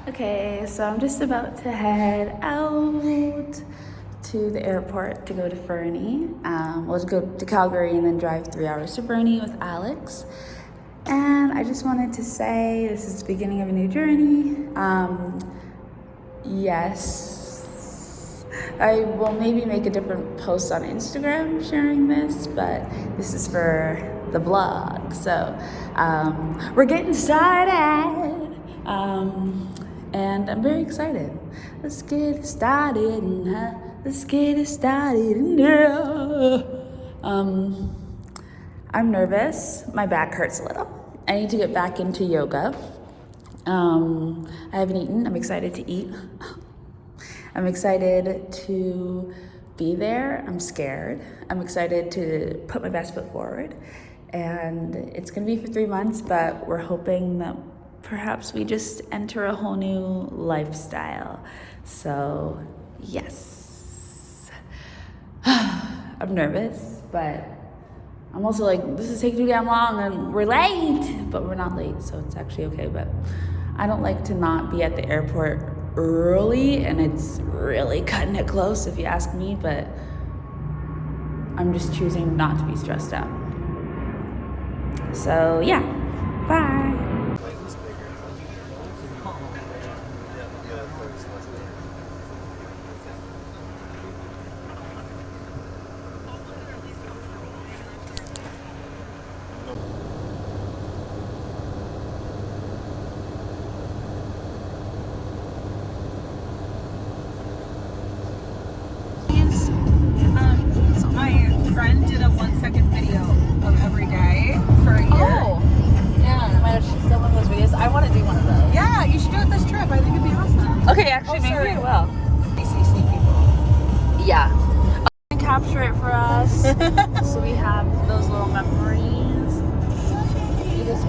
Okay, so I'm just about to head out to the airport to go to Fernie. We'll just go to Calgary and then drive 3 hours to Fernie with Alex. And I just wanted to say this is the beginning of a new journey. Yes, I will maybe make a different post on Instagram sharing this, but this is for the vlog. So we're getting started. And I'm very excited. Let's get it started, let's get it started now. I'm nervous. My back hurts a little. I need to get back into yoga. I haven't eaten. I'm excited to eat. I'm excited to be there. I'm scared. I'm excited to put my best foot forward. And it's gonna be for 3 months, but we're hoping that perhaps we just enter a whole new lifestyle. So, yes. I'm nervous, but I'm also like, this is taking too damn long and we're late, but we're not late, so it's actually okay. But I don't like to not be at the airport early, and it's really cutting it close if you ask me, but I'm just choosing not to be stressed out. So yeah, bye. My friend did a 1-second video of every day for a year. Oh, yeah. My gosh, she's still one of those videos. I want to do one of those. Yeah, you should do it this trip. I think it'd be awesome. Okay, actually, maybe I will. ACC people. Yeah. I'll capture it for us so we have those little memories. It is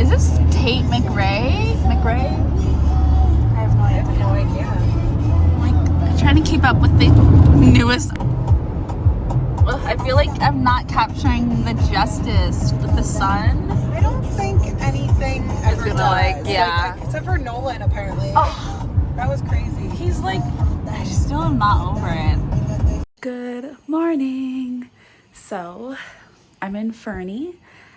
Is this Tate McRae? I have no I idea. have no idea. I'm trying to keep up with the newest. Ugh, I feel like I'm not capturing the justice with the sun. I don't think anything ever gonna, does. like, yeah. Except for Nolan, apparently. Oh, That was crazy. he's like, I still am not over it. Good morning. So I'm in Fernie.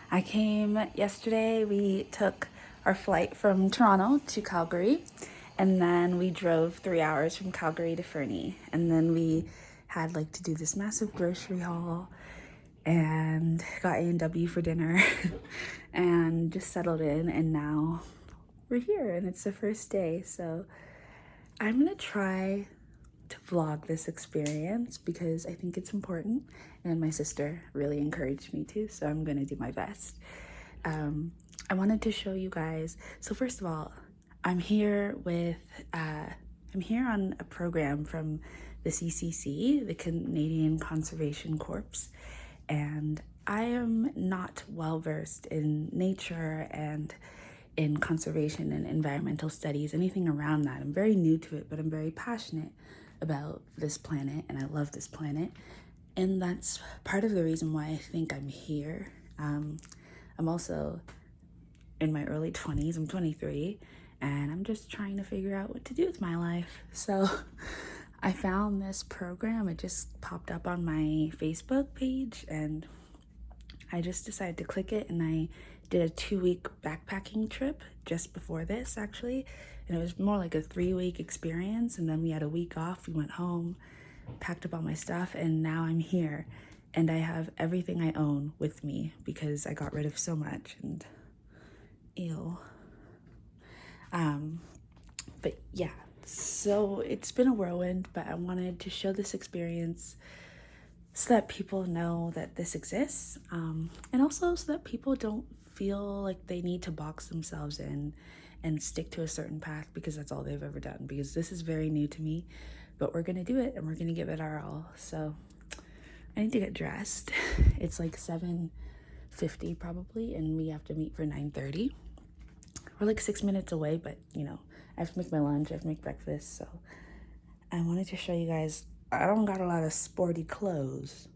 I came yesterday. We took our flight from Toronto to Calgary, and then we drove 3 hours from Calgary to Fernie, and then we had like to do this massive grocery haul and got A&W for dinner and just settled in, and now we're here and it's the first day. So I'm gonna try to vlog this experience because I think it's important, and my sister really encouraged me to, so I'm gonna do my best. I wanted to show you guys. So first of all, I'm here on a program from the CCC, the Canadian Conservation Corps, and I am not well versed in nature and in conservation and environmental studies, anything around that. I'm very new to it, but I'm very passionate about this planet, and I love this planet, and that's part of the reason why I think I'm here. I'm also in my early 20s. I'm 23, and I'm just trying to figure out what to do with my life. So I found this program. It just popped up on my Facebook page, and I just decided to click it, and I did a 2-week backpacking trip just before this, actually. And it was more like a 3-week experience, and then we had a week off. We went home, packed up all my stuff, and now I'm here. And I have everything I own with me because I got rid of so much, and ew. But yeah, so it's been a whirlwind, but I wanted to show this experience so that people know that this exists, and also so that people don't feel like they need to box themselves in and stick to a certain path because that's all they've ever done, because this is very new to me, but we're gonna do it and we're gonna give it our all. So I need to get dressed. It's like 7:50 probably, and we have to meet for 9:30. We're like 6 minutes away, but you know, I have to make my lunch, I have to make breakfast. So I wanted to show you guys, I don't got a lot of sporty clothes,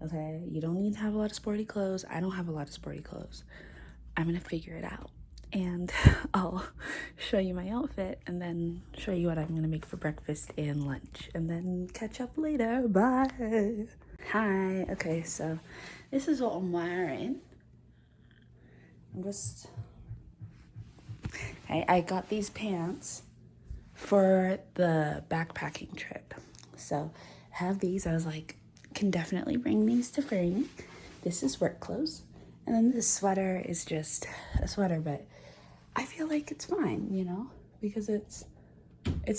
okay? You don't need to have a lot of sporty clothes. I don't have a lot of sporty clothes. I'm gonna figure it out. And I'll show you my outfit and then show you what I'm gonna make for breakfast and lunch. And then catch up later. Bye. Hi. Okay, so this is what I'm wearing. I got these pants for the backpacking trip. So I have these. I was like, can definitely bring these to Fernie. This is work clothes. And then this sweater is just a sweater, but I feel like it's fine, you know, because it's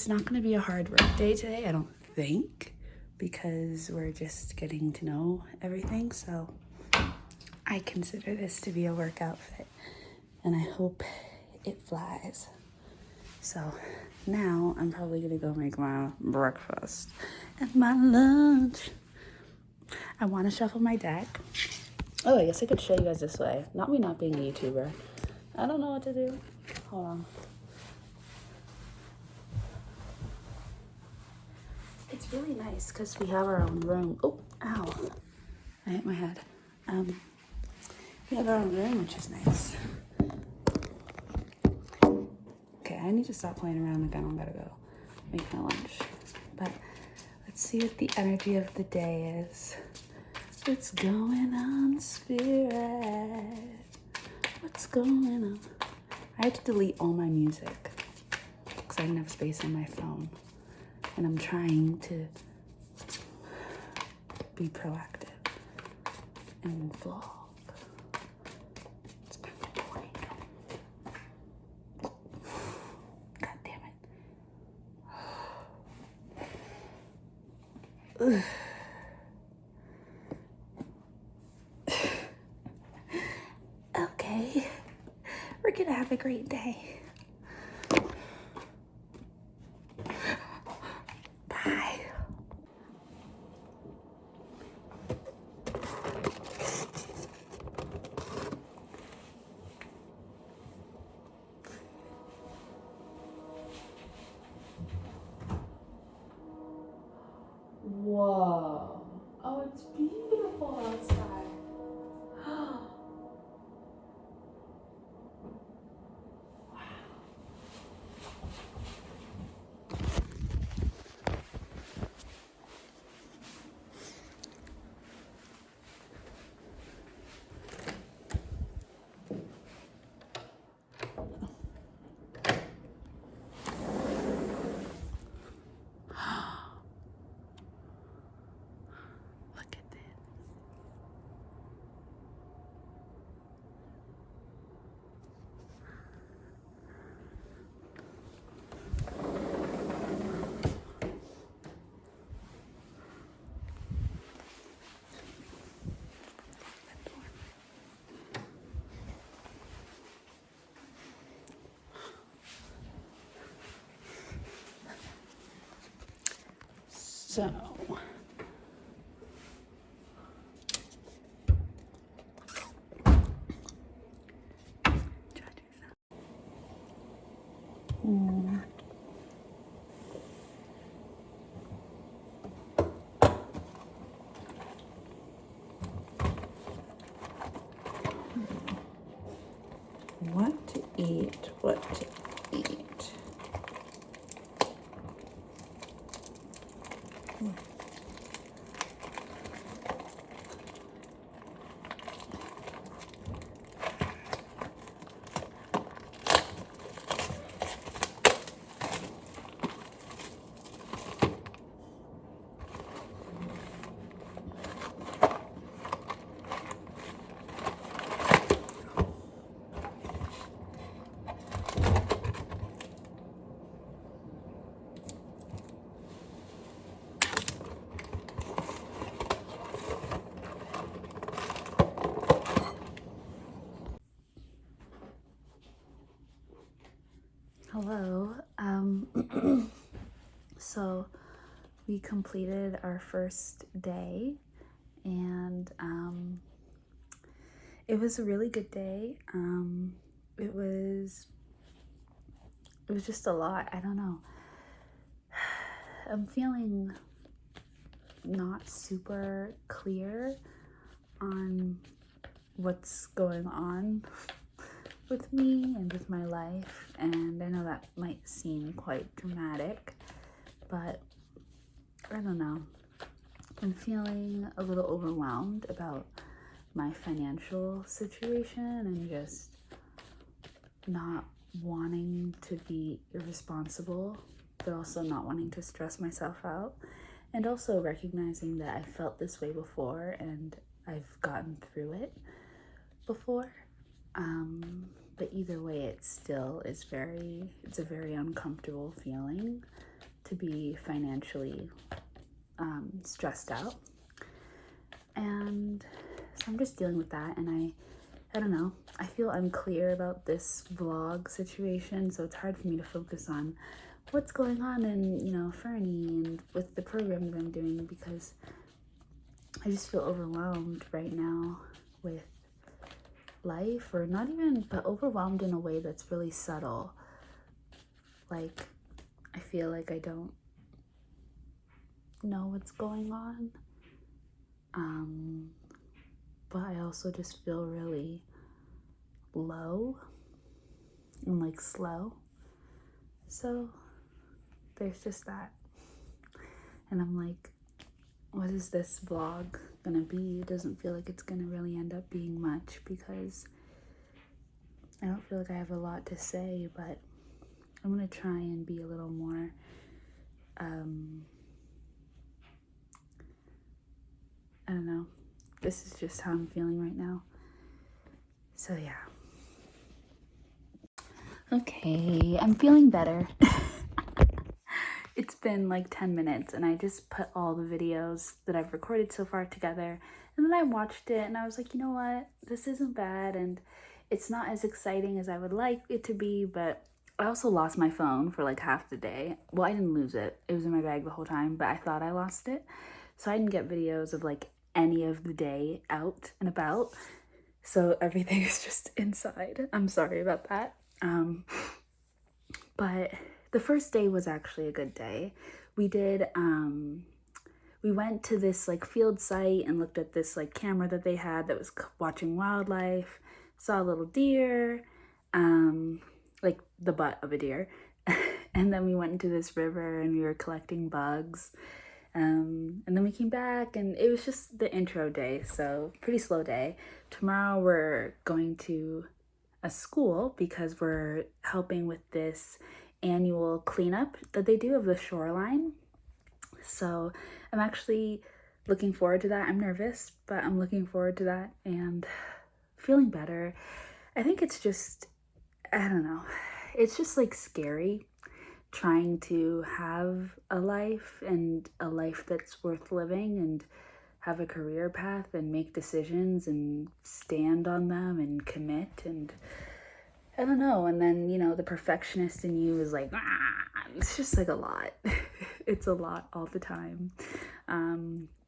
not going to be a hard work day today, I don't think, because we're just getting to know everything. So I consider this to be a work outfit, and I hope it flies. So now I'm probably going to go make my breakfast and my lunch. I want to shuffle my deck. Oh, I guess I could show you guys this way. Not me not being a YouTuber. I don't know what to do. Hold on. It's really nice because we have our own room. Oh, ow. I hit my head. We have our own room, which is nice. Okay, I need to stop playing around again. I'm gotta go make my lunch. But let's see what the energy of the day is. What's going on, spirit? What's going on? I had to delete all my music because I didn't have space on my phone. And I'm trying to be proactive and vlog. It's kind of boring. God damn it. Ugh. Okay, we're gonna have a great day. Bye. Whoa. Oh, it's beautiful outside. Look at this. So, what to eat, what to eat. Hello. So we completed our first day, and it was a really good day. It was just a lot. I don't know. I'm feeling not super clear on what's going on with me and with my life, and I know that might seem quite dramatic, but I don't know. I'm feeling a little overwhelmed about my financial situation and just not wanting to be irresponsible, but also not wanting to stress myself out, and also recognizing that I felt this way before and I've gotten through it before. But either way, it still is it's a very uncomfortable feeling to be financially stressed out. And so I'm just dealing with that, and I don't know, I feel unclear about this vlog situation, so it's hard for me to focus on what's going on in, you know, Fernie and with the program that I'm doing, because I just feel overwhelmed right now with life, or not even, but overwhelmed in a way that's really subtle. Like, I feel like I don't know what's going on. But I also just feel really low and like slow. So there's just that. And I'm like, what is this vlog gonna be? It doesn't feel like it's gonna really end up being much, because I don't feel like I have a lot to say, but I'm gonna try and be a little more I don't know. This is just how I'm feeling right now. So yeah. Okay, I'm feeling better. It's been like 10 minutes and I just put all the videos that I've recorded so far together, and then I watched it and I was like, you know what? This isn't bad, and it's not as exciting as I would like it to be, but I also lost my phone for like half the day. Well, I didn't lose it. It was in my bag the whole time, but I thought I lost it. So I didn't get videos of like any of the day out and about. So everything is just inside. I'm sorry about that. But the first day was actually a good day. We went to this like field site and looked at this like camera that they had that was watching wildlife, saw a little deer, like the butt of a deer. And then we went into this river and we were collecting bugs. And then we came back and it was just the intro day, so pretty slow day. Tomorrow we're going to a school because we're helping with this annual cleanup that they do of the shoreline. So I'm actually looking forward to that. I'm nervous, but I'm looking forward to that and feeling better. I think it's just, I don't know, it's just like scary trying to have a life, and a life that's worth living, and have a career path and make decisions and stand on them and commit, and I don't know. And then, you know, the perfectionist in you is like, it's just like a lot. It's a lot all the time.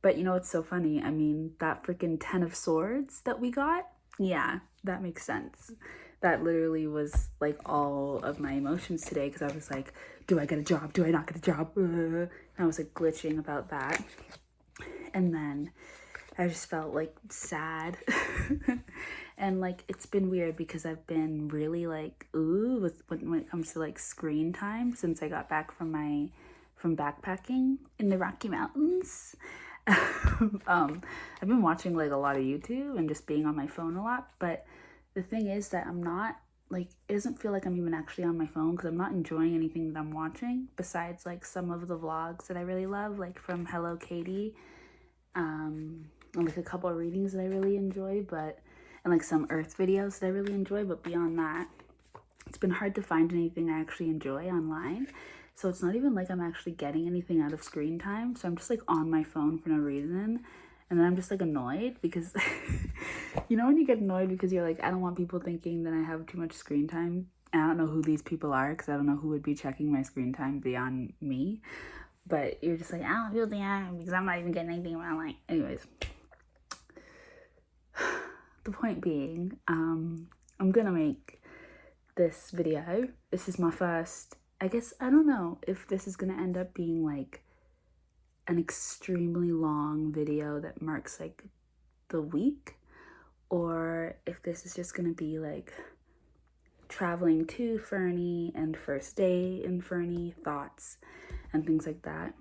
But you know, it's so funny. I mean, that freaking 10 of swords that we got, yeah, that makes sense. That literally was like all of my emotions today, because I was like, do I get a job? Do I not get a job? And I was like glitching about that. And then I just felt like sad. And like, it's been weird because I've been really like, when it comes to like screen time since I got back from backpacking in the Rocky Mountains. I've been watching like a lot of YouTube and just being on my phone a lot, but the thing is that I'm not like, it doesn't feel like I'm even actually on my phone, because I'm not enjoying anything that I'm watching besides like some of the vlogs that I really love, like from Hello Katie, and like a couple of readings that I really enjoy, and like some earth videos that I really enjoy, but beyond that, it's been hard to find anything I actually enjoy online. So it's not even like I'm actually getting anything out of screen time. So I'm just like on my phone for no reason. And then I'm just like annoyed because, you know, when you get annoyed because you're like, I don't want people thinking that I have too much screen time. And I don't know who these people are, because I don't know who would be checking my screen time beyond me. But you're just like, I don't feel the because I'm not even getting anything around. Like, anyways. The point being, I'm gonna make this video. This is my first, I guess, I don't know if this is gonna end up being like an extremely long video that marks like the week, or if this is just gonna be like traveling to Fernie and first day in Fernie thoughts and things like that.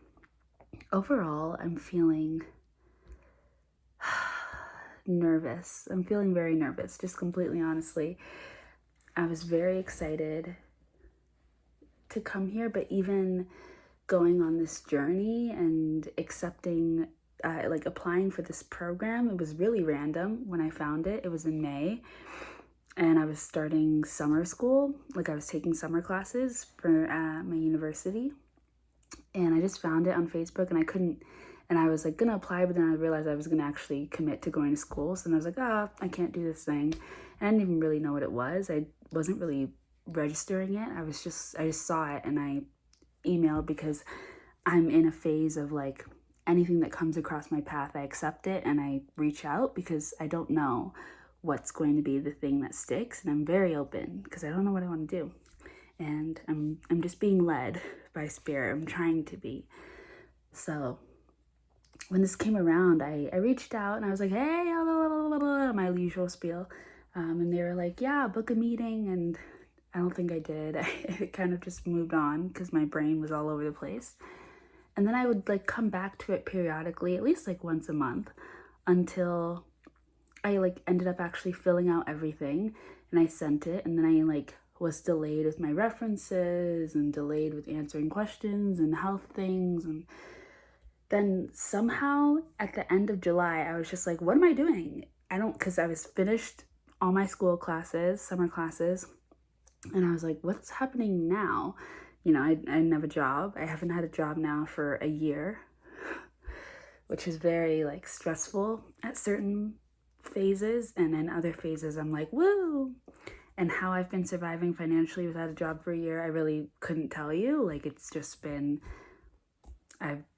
Overall, I'm feeling nervous. I'm feeling very nervous, just completely honestly. I was very excited to come here, but even going on this journey and accepting, like applying for this program, it was really random when I found it. It was in May, and I was starting summer school. Like I was taking summer classes for my university, and I just found it on Facebook, and I was like gonna apply, but then I realized I was gonna actually commit to going to school. So then I was like, I can't do this thing. And I didn't even really know what it was. I wasn't really registering it. I just saw it and I emailed, because I'm in a phase of like anything that comes across my path, I accept it and I reach out, because I don't know what's going to be the thing that sticks, and I'm very open because I don't know what I want to do. And I'm just being led by spirit. I'm trying to be. So when this came around, I reached out and I was like, hey, blah, blah, blah, blah, my usual spiel. And they were like, yeah, book a meeting. And I don't think I did. It kind of just moved on because my brain was all over the place. And then I would like come back to it periodically, at least like once a month, until I like ended up actually filling out everything and I sent it. And then I like was delayed with my references and delayed with answering questions and health things. And then somehow at the end of July, I was just like, what am I doing? Because I was finished all my school classes, summer classes. And I was like, what's happening now? You know, I didn't have a job. I haven't had a job now for a year, which is very like stressful at certain phases. And in other phases, I'm like, woo. And how I've been surviving financially without a job for a year, I really couldn't tell you. Like, it's just been,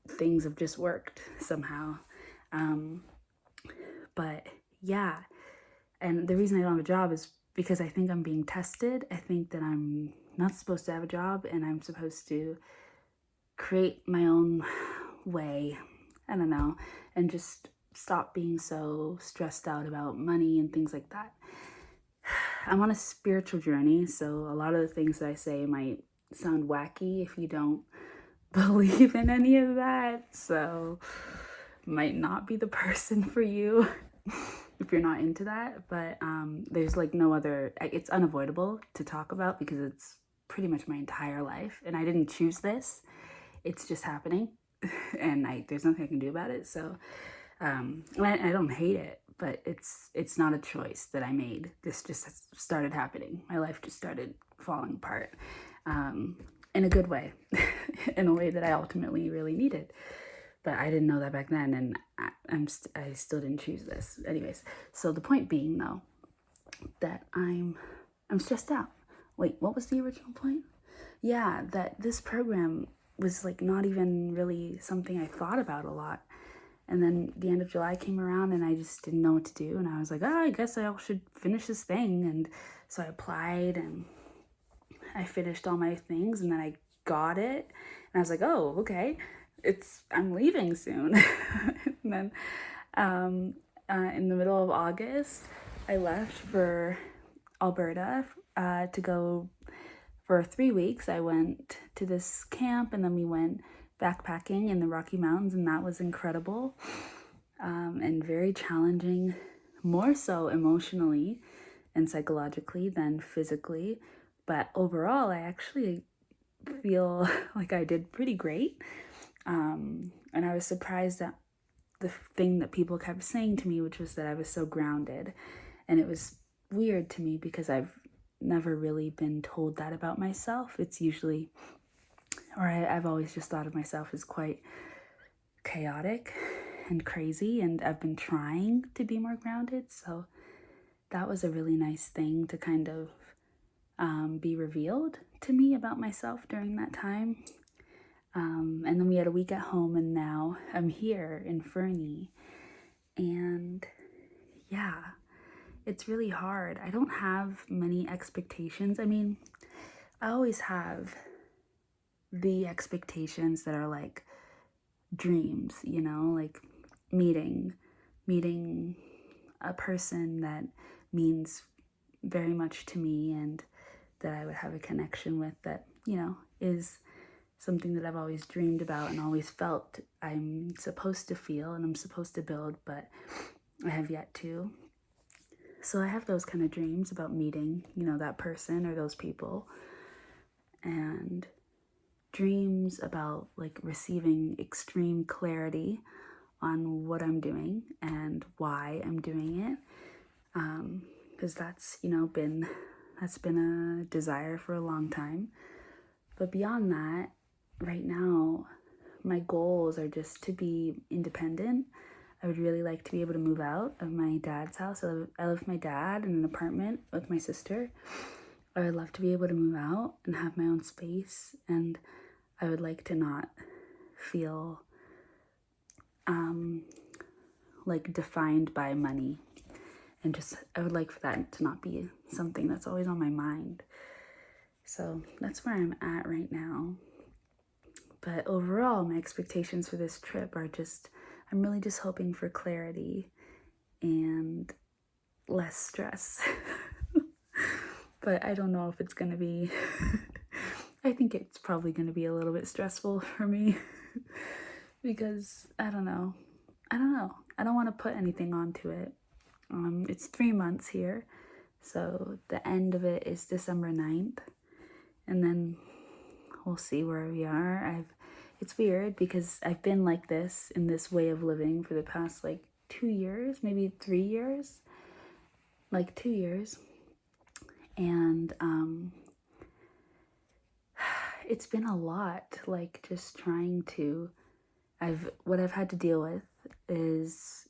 things have just worked somehow. But yeah, and the reason I don't have a job is because I think I'm being tested. I think that I'm not supposed to have a job and I'm supposed to create my own way. I don't know, and just stop being so stressed out about money and things like that. I'm on a spiritual journey, so a lot of the things that I say might sound wacky if you don't believe in any of that, so might not be the person for you if you're not into that. But there's like no other, it's unavoidable to talk about because it's pretty much my entire life, and I didn't choose this. It's just happening, and there's nothing I can do about it. So I don't hate it, but it's not a choice that I made. This just started happening. My life just started falling apart, in a good way, in a way that I ultimately really needed. But I didn't know that back then, and I still didn't choose this. Anyways, so the point being though, that I'm stressed out. Wait, what was the original point? Yeah, that this program was like not even really something I thought about a lot. And then the end of July came around and I just didn't know what to do. And I was like, I guess I should finish this thing. And so I applied and I finished all my things, and then I got it. And I was like, oh, okay, I'm leaving soon. And then in the middle of August, I left for Alberta to go for 3 weeks. I went to this camp, and then we went backpacking in the Rocky Mountains, and that was incredible, and very challenging, more so emotionally and psychologically than physically. But overall, I actually feel like I did pretty great. And I was surprised at the thing that people kept saying to me, which was that I was so grounded. And it was weird to me because I've never really been told that about myself. It's usually, or I've always just thought of myself as quite chaotic and crazy, and I've been trying to be more grounded. So that was a really nice thing to kind of be revealed to me about myself during that time. And then we had a week at home, and now I'm here in Fernie. And yeah, it's really hard. I don't have many expectations. I mean, I always have the expectations that are like dreams, you know, like meeting a person that means very much to me and that I would have a connection with, that, you know, is something that I've always dreamed about and always felt I'm supposed to feel and I'm supposed to build, but I have yet to. So I have those kind of dreams about meeting, you know, that person or those people, and dreams about like receiving extreme clarity on what I'm doing and why I'm doing it. Because that's, you know, been a desire for a long time. But beyond that, right now, my goals are just to be independent. I would really like to be able to move out of my dad's house. I live with my dad in an apartment with my sister. I would love to be able to move out and have my own space, and I would like to not feel like defined by money, and just I would like for that to not be something that's always on my mind. So that's where I'm at right now. But overall, my expectations for this trip are just, I'm really just hoping for clarity and less stress. But I don't know if it's going to be, I think it's probably going to be a little bit stressful for me because I don't know. I don't want to put anything onto it. It's 3 months here. So the end of it is December 9th. And then we'll see where we are. It's weird because I've been like this in this way of living for the past like 2 years, maybe 3 years, like 2 years. And it's been a lot, like just trying to, what I've had to deal with is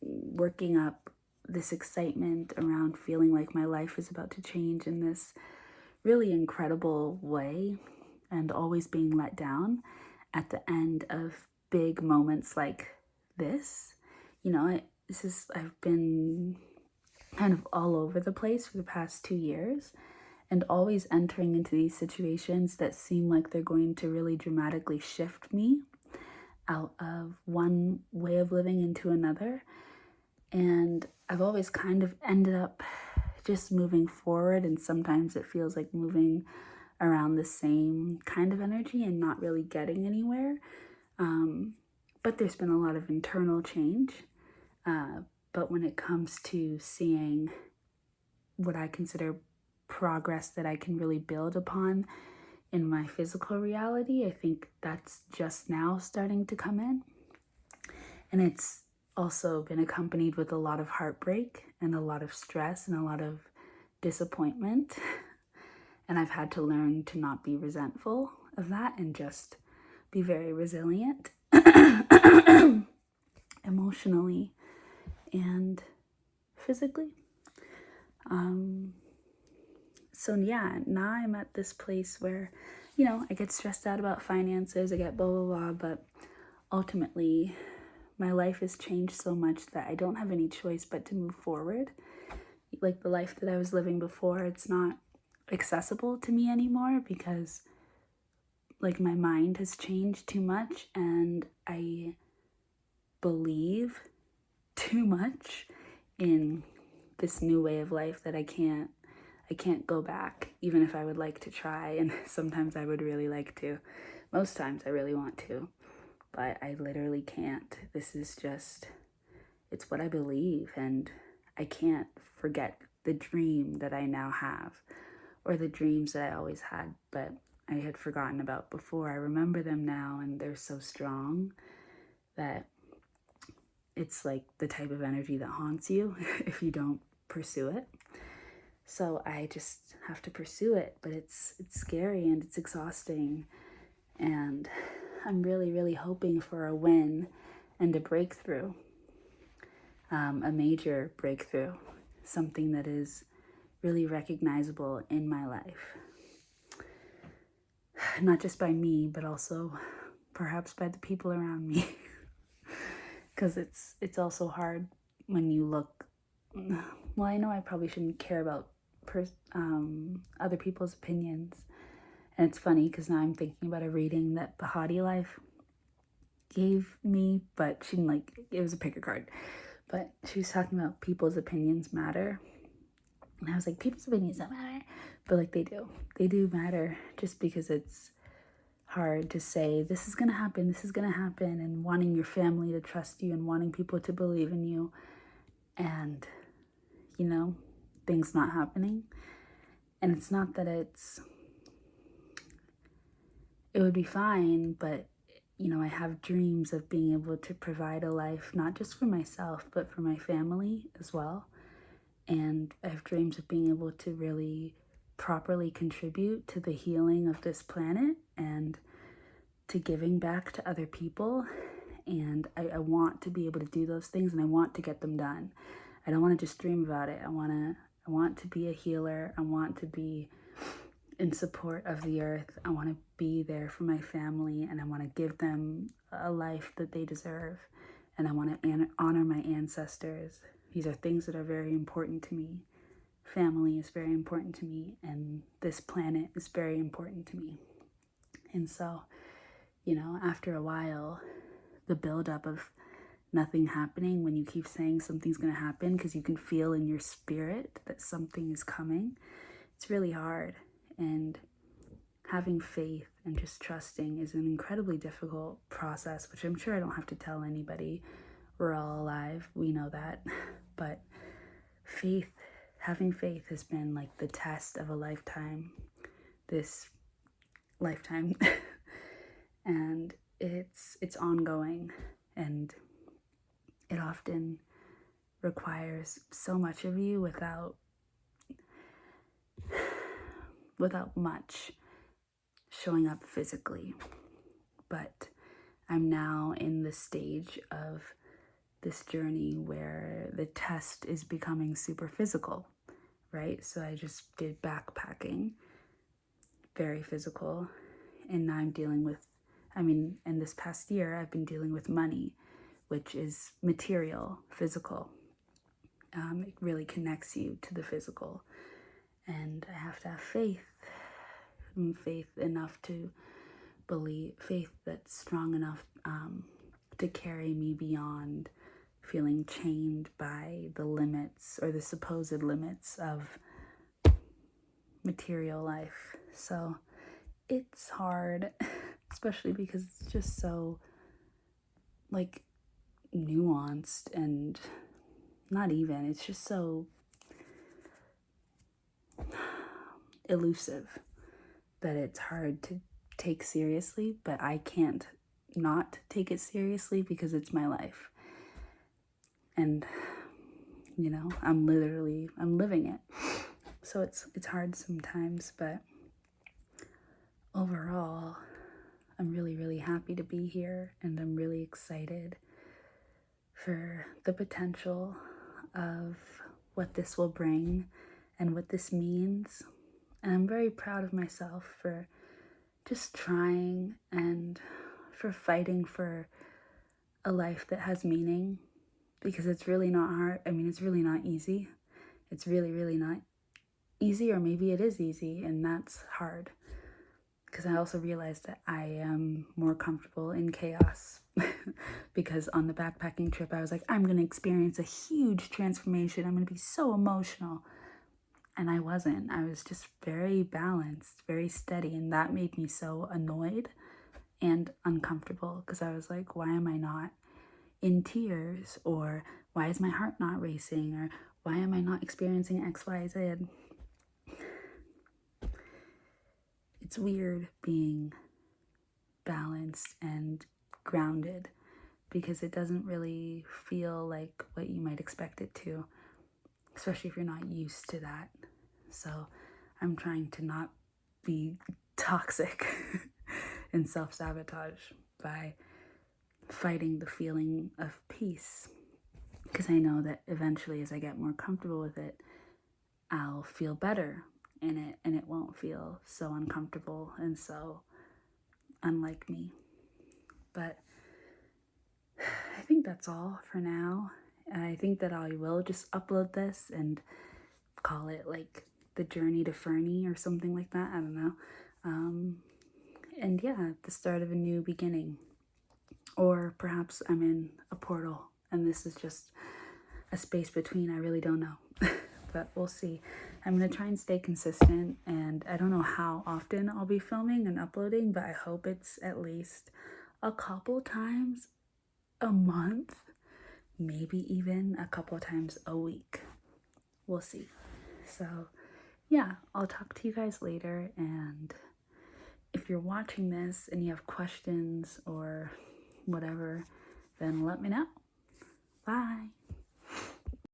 working up this excitement around feeling like my life is about to change in this really incredible way, and always being let down at the end of big moments like this. You know, I've been kind of all over the place for the past 2 years, and always entering into these situations that seem like they're going to really dramatically shift me out of one way of living into another. And I've always kind of ended up just moving forward, and sometimes it feels like moving around the same kind of energy and not really getting anywhere. But there's been a lot of internal change. But when it comes to seeing what I consider progress that I can really build upon in my physical reality, I think that's just now starting to come in. And it's also been accompanied with a lot of heartbreak and a lot of stress and a lot of disappointment. And I've had to learn to not be resentful of that and just be very resilient emotionally and physically. So yeah, now I'm at this place where, you know, I get stressed out about finances, I get blah, blah, blah, but ultimately my life has changed so much that I don't have any choice but to move forward. Like the life that I was living before, it's not accessible to me anymore because like my mind has changed too much, and I believe too much in this new way of life that I can't go back, even if I would like to try. And sometimes I would really like to. Most times I really want to, but I literally can't. This is just, it's what I believe, and I can't forget the dream that I now have, or the dreams that I always had, but I had forgotten about before. I remember them now, and they're so strong that it's like the type of energy that haunts you if you don't pursue it. So I just have to pursue it, but it's scary and it's exhausting, and I'm really, really hoping for a win and a breakthrough, a major breakthrough, something that is really recognizable in my life. Not just by me, but also perhaps by the people around me. Because it's also hard when you look, well, I know I probably shouldn't care about other people's opinions. And it's funny because now I'm thinking about a reading that Bahati Life gave me, but she didn't like, it was a picker card. But she was talking about people's opinions matter. And I was like, people's opinions don't matter. But like they do. They do matter, just because it's hard to say, this is gonna happen, this is gonna happen, and wanting your family to trust you and wanting people to believe in you, and, you know, things not happening. And it's not that it would be fine, but you know, I have dreams of being able to provide a life, not just for myself, but for my family as well. And I have dreams of being able to really properly contribute to the healing of this planet and to giving back to other people. And I want to be able to do those things, and I want to get them done. I don't want to just dream about it. I want to be a healer. I want to be in support of the earth. I want to be there for my family, and I want to give them a life that they deserve. And I want to honor my ancestors. These are things that are very important to me. Family is very important to me, and this planet is very important to me. And so, you know, after a while, the buildup of nothing happening, when you keep saying something's going to happen because you can feel in your spirit that something is coming, it's really hard. And having faith and just trusting is an incredibly difficult process, which I'm sure I don't have to tell anybody. We're all alive, we know that. But having faith has been like the test of a lifetime, this lifetime. And it's ongoing, and it often requires so much of you without much showing up physically. But I'm now in the stage of this journey where the test is becoming super physical, right? So I just did backpacking, very physical, and now I'm dealing with, in this past year, I've been dealing with money, which is material, physical. It really connects you to the physical. And I have to have faith enough to believe, faith that's strong enough to carry me beyond feeling chained by the limits, or the supposed limits, of material life. So it's hard, especially because it's just so like nuanced, and not even, it's just so elusive that it's hard to take seriously. But I can't not take it seriously because it's my life. And, you know, I'm living it. So it's hard sometimes, but overall, I'm really, really happy to be here, and I'm really excited for the potential of what this will bring and what this means. And I'm very proud of myself for just trying and for fighting for a life that has meaning, because it's really not hard. It's really not easy. It's really, really not easy, or maybe it is easy, and that's hard. Because I also realized that I am more comfortable in chaos. Because on the backpacking trip, I was like, I'm going to experience a huge transformation. I'm going to be so emotional. And I wasn't. I was just very balanced, very steady. And that made me so annoyed and uncomfortable, because I was like, why am I not in tears? Or why is my heart not racing? Or why am I not experiencing X, Y, Z? It's weird being balanced and grounded, because it doesn't really feel like what you might expect it to, especially if you're not used to that. So I'm trying to not be toxic and self-sabotage by fighting the feeling of peace, because I know that eventually, as I get more comfortable with it, I'll feel better in it, and it won't feel so uncomfortable and so unlike me. But I think that's all for now. And I think that I will just upload this and call it like the journey to Fernie or something like that. I don't know. And yeah, the start of a new beginning, Or perhaps I'm in a portal and this is just a space between. I really don't know. But we'll see. I'm going to try and stay consistent, and I don't know how often I'll be filming and uploading, but I hope it's at least a couple times a month, maybe even a couple times a week. We'll see. So yeah, I'll talk to you guys later, and if you're watching this and you have questions or whatever, then let me know. Bye.